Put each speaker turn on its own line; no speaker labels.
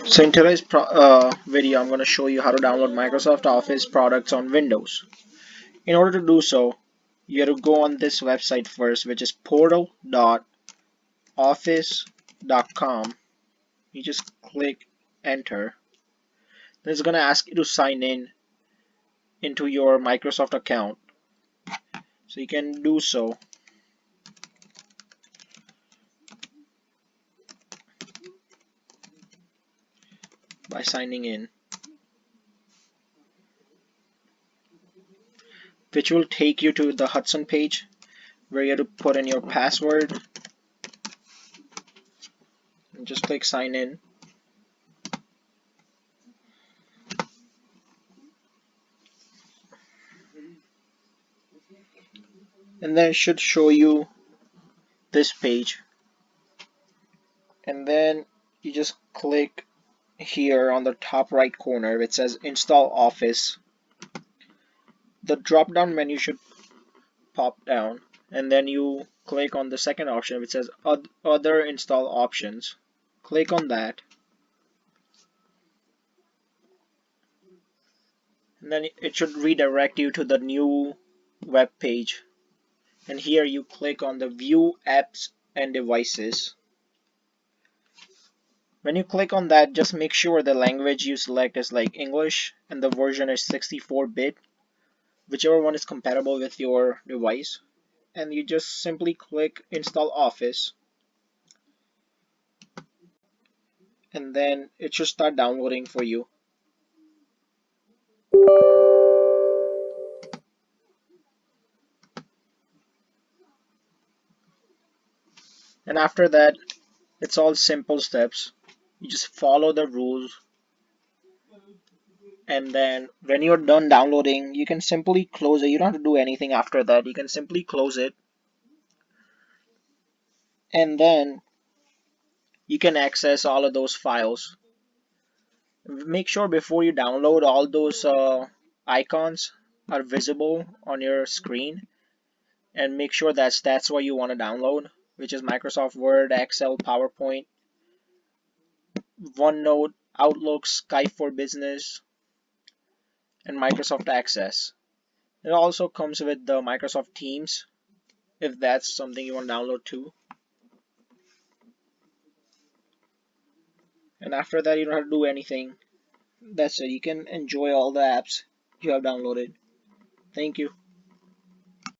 So in today's video, I'm going to show you how to download Microsoft Office products on Windows. In order to do so, you have to go on this website first, which is portal.office.com. You just click enter. Then it's going to ask you to sign in into your Microsoft account. So you can do so by signing in, which will take you to the Hudson page where you have to put in your password and just click sign in. And then it should show you this page, and then you just click here on the top right corner which says install Office. The drop down menu should pop down, and then you click on the second option which says other install options. Click on that, and then it should redirect you to the new web page, and here you click on the view apps and devices. When you click on that, just make sure the language you select is like English and the version is 64-bit, whichever one is compatible with your device. And you just simply click install Office, and then it should start downloading for you. And after that, it's all simple steps. You just follow the rules, and then when you're done downloading, you can simply close it. You don't have to do anything after that. You can simply close it, and then you can access all of those files. Make sure before you download, all those icons are visible on your screen, and make sure that's what you want to download, which is Microsoft Word, Excel, PowerPoint, OneNote, Outlook, Skype for Business, and Microsoft Access. It also comes with the Microsoft Teams, if that's something you want to download too. And after that, you don't have to do anything. That's it. You can enjoy all the apps you have downloaded. Thank you.